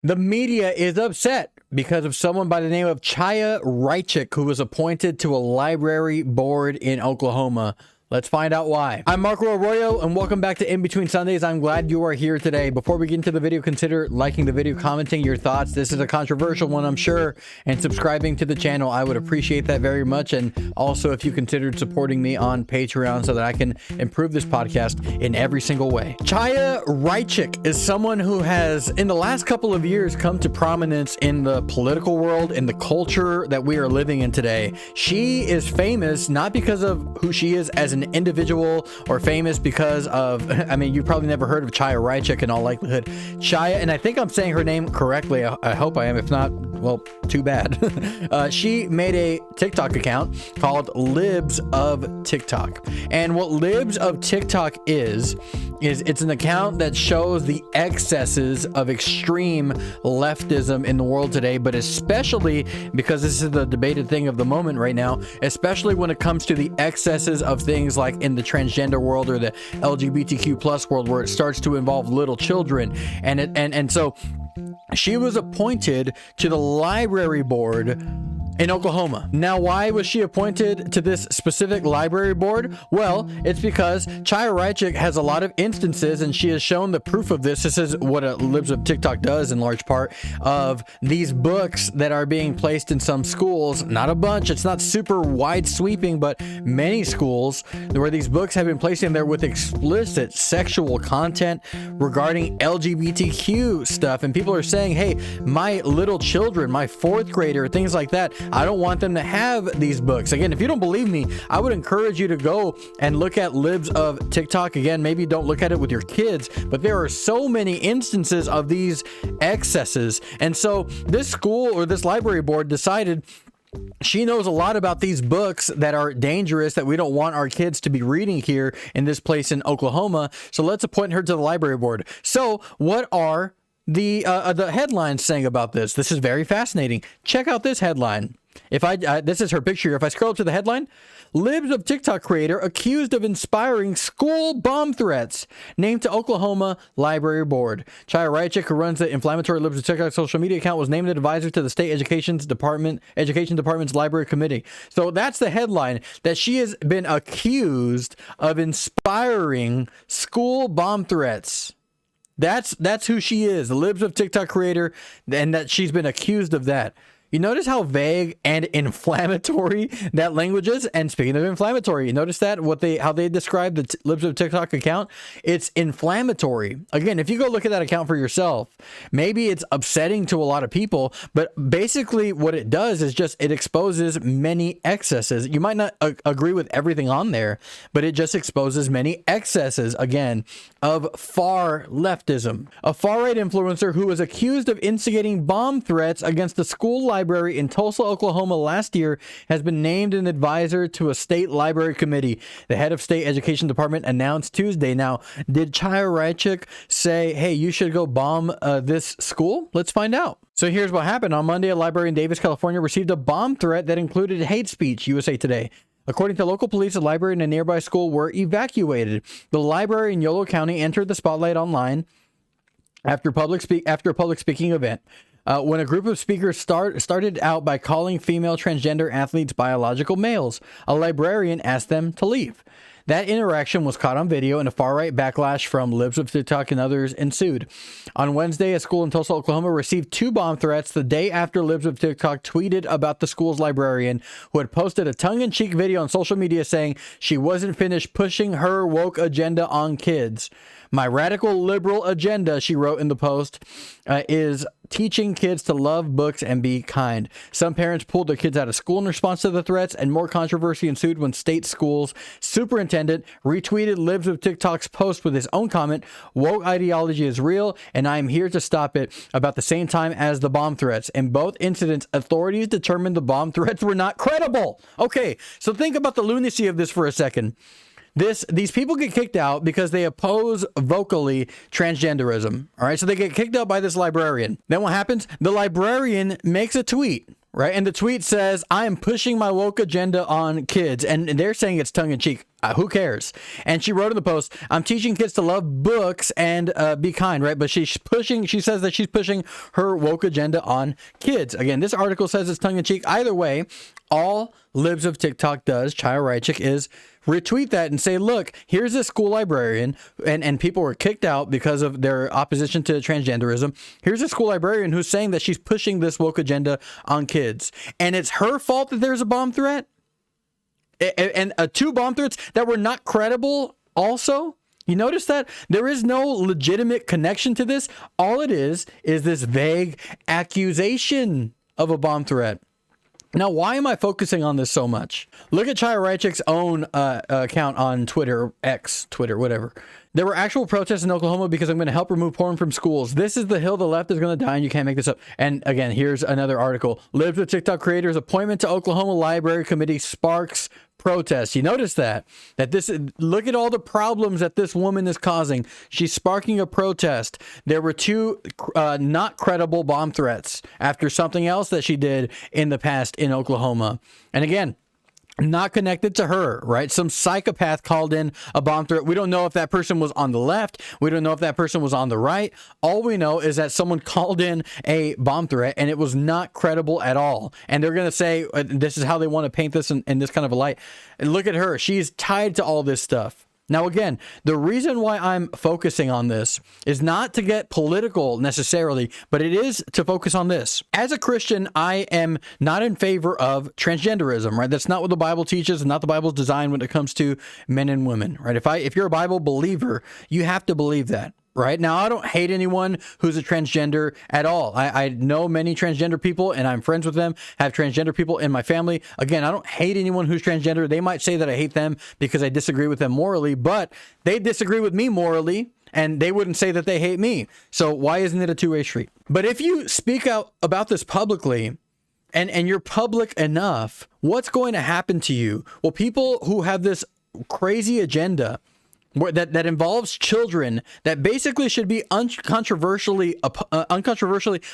The media is upset because of someone by the name of Chaya Reichik, who was appointed to a library board in Oklahoma. Let's find out why. I'm Marco Arroyo, and welcome back to In Between Sundays. I'm glad you are here today. Before we get into the video, consider liking the video, commenting your thoughts. This is a controversial one, I'm sure, and subscribing to the channel. I would appreciate that very much. And also, if you considered supporting me on Patreon so that I can improve this podcast in every single way. Chaya Reichik is someone who has, in the last couple of years, come to prominence in the political world, in the culture that we are living in today. She is famous not because of who she is as an individual, or famous because of, I mean, you probably never heard of Chaya Reichik in all likelihood. Chaya, and I think I'm saying her name correctly. I hope I am. If not, well, too bad. She made a TikTok account called Libs of TikTok. And what Libs of TikTok is it's an account that shows the excesses of extreme leftism in the world today, but especially because this is the debated thing of the moment right now, especially when it comes to the excesses of things like in the transgender world or the LGBTQ plus world, where it starts to involve little children. And so she was appointed to the library board in Oklahoma. Now, why was she appointed to this specific library board? Well, it's because Chaya Reichik has a lot of instances, and she has shown the proof of this. This is what Libs of TikTok does in large part, of these books that are being placed in some schools. Not a bunch, it's not super wide sweeping, but many schools where these books have been placed in there with explicit sexual content regarding LGBTQ stuff. And people are saying, hey, my little children, my fourth grader, things like that, I don't want them to have these books. Again, if you don't believe me, I would encourage you to go and look at Libs of TikTok. Again, maybe don't look at it with your kids, but there are so many instances of these excesses. And so this school or this library board decided she knows a lot about these books that are dangerous, that we don't want our kids to be reading here in this place in Oklahoma. So let's appoint her to the library board. So what are the headlines saying about this? This is very fascinating. Check out this headline. If this is her picture. If I scroll up to the headline, Libs of TikTok creator accused of inspiring school bomb threats, named to Oklahoma Library Board. Chaya Reichik, who runs the inflammatory Libs of TikTok social media account, was named an advisor to the state education department's library committee. So that's the headline, that she has been accused of inspiring school bomb threats. That's who she is, the Libs of TikTok creator, and that she's been accused of that. You notice how vague and inflammatory that language is? And speaking of inflammatory, you notice that how they describe the Libs of TikTok account? It's inflammatory. Again, if you go look at that account for yourself, maybe it's upsetting to a lot of people, but basically what it does is just it exposes many excesses. You might not agree with everything on there, but it just exposes many excesses, again, of far leftism. A far-right influencer who was accused of instigating bomb threats against the school library in Tulsa, Oklahoma last year has been named an advisor to a state library committee, the head of state education department announced Tuesday. Now, did Chaya Reichik say, hey, you should go bomb this school? Let's find out. So here's what happened. On Monday, a library in Davis, California received a bomb threat that included hate speech, USA Today. According to local police, a library and a nearby school were evacuated. The library in Yolo County entered the spotlight online after a public speaking event. When a group of speakers started out by calling female transgender athletes biological males, a librarian asked them to leave. That interaction was caught on video, and a far-right backlash from Libs of TikTok and others ensued. On Wednesday, a school in Tulsa, Oklahoma received 2 bomb threats the day after Libs of TikTok tweeted about the school's librarian, who had posted a tongue-in-cheek video on social media saying she wasn't finished pushing her woke agenda on kids. My radical liberal agenda, she wrote in the post, is teaching kids to love books and be kind. Some parents pulled their kids out of school in response to the threats, and more controversy ensued when state schools superintendent retweeted Libs of TikTok's post with his own comment, woke ideology is real, and I am here to stop it, about the same time as the bomb threats. In both incidents, authorities determined the bomb threats were not credible. Okay, so think about the lunacy of this for a second. These people get kicked out because they oppose vocally transgenderism. All right, so they get kicked out by this librarian. Then what happens? The librarian makes a tweet, right? And the tweet says, I am pushing my woke agenda on kids. And they're saying it's tongue in cheek. Who cares? And she wrote in the post, I'm teaching kids to love books and be kind, right? But she says that she's pushing her woke agenda on kids. Again, this article says it's tongue in cheek. Either way, all Libs of TikTok does, Chaya Reichik, is retweet that and say, look, here's a school librarian, and people were kicked out because of their opposition to transgenderism. Here's a school librarian who's saying that she's pushing this woke agenda on kids. And it's her fault that there's a bomb threat? And two bomb threats that were not credible also? You notice that there is no legitimate connection to this. All it is this vague accusation of a bomb threat. Now, why am I focusing on this so much? Look at Chaya Reichik's own account on Twitter, X, Twitter, whatever. There were actual protests in Oklahoma because I'm going to help remove porn from schools. This is the hill the left is going to die, and you can't make this up. And again, here's another article. Libs with TikTok creators appointment to Oklahoma Library Committee sparks protests. You notice that this, look at all the problems that this woman is causing. She's sparking a protest. There were two not credible bomb threats after something else that she did in the past in Oklahoma. And again, not connected to her, right? Some psychopath called in a bomb threat. We don't know if that person was on the left. We don't know if that person was on the right. All we know is that someone called in a bomb threat and it was not credible at all. And they're going to say, this is how they want to paint this in this kind of a light. And look at her. She's tied to all this stuff. Now, again, the reason why I'm focusing on this is not to get political necessarily, but it is to focus on this. As a Christian, I am not in favor of transgenderism, right? That's not what the Bible teaches and not the Bible's design when it comes to men and women, right? If you're a Bible believer, you have to believe that. Right now, I don't hate anyone who's a transgender at all. I know many transgender people and I'm friends with them, have transgender people in my family. Again, I don't hate anyone who's transgender. They might say that I hate them because I disagree with them morally, but they disagree with me morally and they wouldn't say that they hate me. So why isn't it a two-way street? But if you speak out about this publicly and you're public enough, what's going to happen to you? Well, people who have this crazy agenda that involves children that basically should be uncontroversially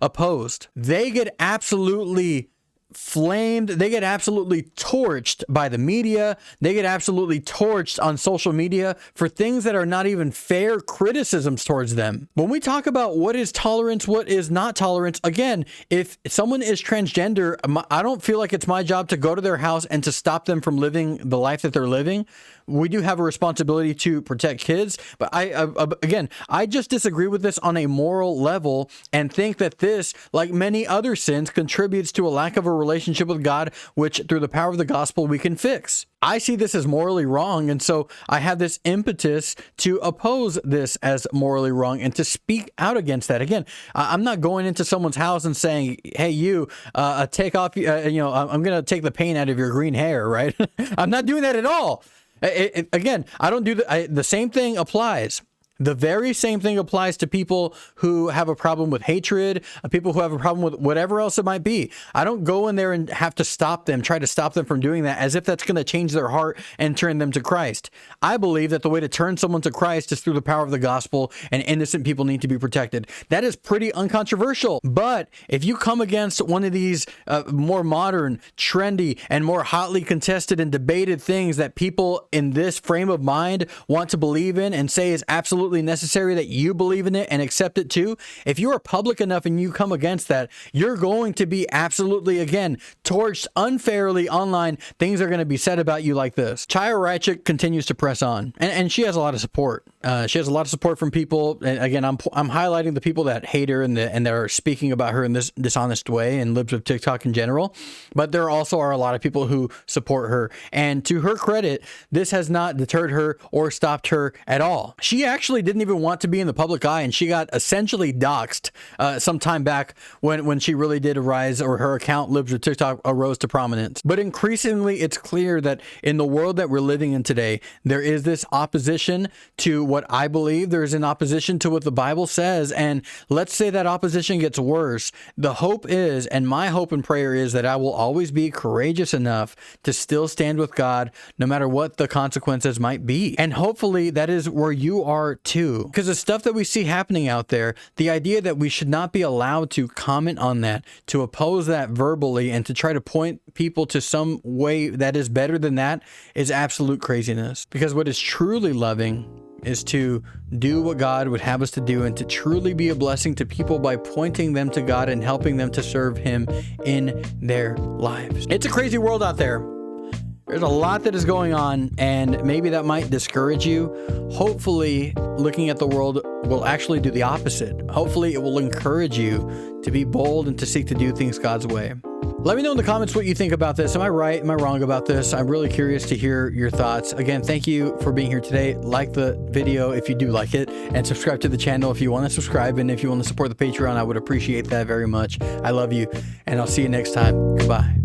opposed, they get absolutely flamed. They get absolutely torched by the media. They get absolutely torched on social media for things that are not even fair criticisms towards them. When we talk about what is tolerance, what is not tolerance, again, if someone is transgender, I don't feel like it's my job to go to their house and to stop them from living the life that they're living. We do have a responsibility to protect kids, but I just disagree with this on a moral level and think that this, like many other sins, contributes to a lack of a relationship with God, which through the power of the gospel we can fix. I see this as morally wrong, and so I have this impetus to oppose this as morally wrong and to speak out against that. Again, I'm not going into someone's house and saying, hey, you, take off, I'm going to take the paint out of your green hair, right? I'm not doing that at all. Again, I don't do the same thing applies. The very same thing applies to people who have a problem with hatred, people who have a problem with whatever else it might be. I don't go in there and have to try to stop them from doing that as if that's going to change their heart and turn them to Christ. I believe that the way to turn someone to Christ is through the power of the gospel, and innocent people need to be protected. That is pretty uncontroversial. But if you come against one of these more modern, trendy, and more hotly contested and debated things that people in this frame of mind want to believe in and say is absolutely necessary that you believe in it and accept it too, if you are public enough and you come against that, you're going to be absolutely, again, torched unfairly online. Things are going to be said about you like this. Chaya Reichik continues to press on, and she has a lot of support. She has a lot of support from people. And again, I'm highlighting the people that hate her and they're speaking about her in this dishonest way, and Libs of TikTok in general. But there also are a lot of people who support her. And to her credit, this has not deterred her or stopped her at all. She actually didn't even want to be in the public eye, and she got essentially doxxed some time back when she really did arise, or her account, Libs of TikTok, arose to prominence. But increasingly, it's clear that in the world that we're living in today, there is this opposition to what I believe. There's an opposition to what the Bible says. And let's say that opposition gets worse. The hope is, and my hope and prayer is, that I will always be courageous enough to still stand with God, no matter what the consequences might be. And hopefully that is where you are too. Because the stuff that we see happening out there, the idea that we should not be allowed to comment on that, to oppose that verbally, and to try to point people to some way that is better than that is absolute craziness. Because what is truly loving is to do what God would have us to do, and to truly be a blessing to people by pointing them to God and helping them to serve Him in their lives. It's a crazy world out there. There's a lot that is going on, and maybe that might discourage you. Hopefully, looking at the world will actually do the opposite. Hopefully, it will encourage you to be bold and to seek to do things God's way. Let me know in the comments what you think about this. Am I right? Am I wrong about this? I'm really curious to hear your thoughts. Again, thank you for being here today. Like the video if you do like it, and subscribe to the channel if you want to subscribe. And if you want to support the Patreon, I would appreciate that very much. I love you, and I'll see you next time. Goodbye.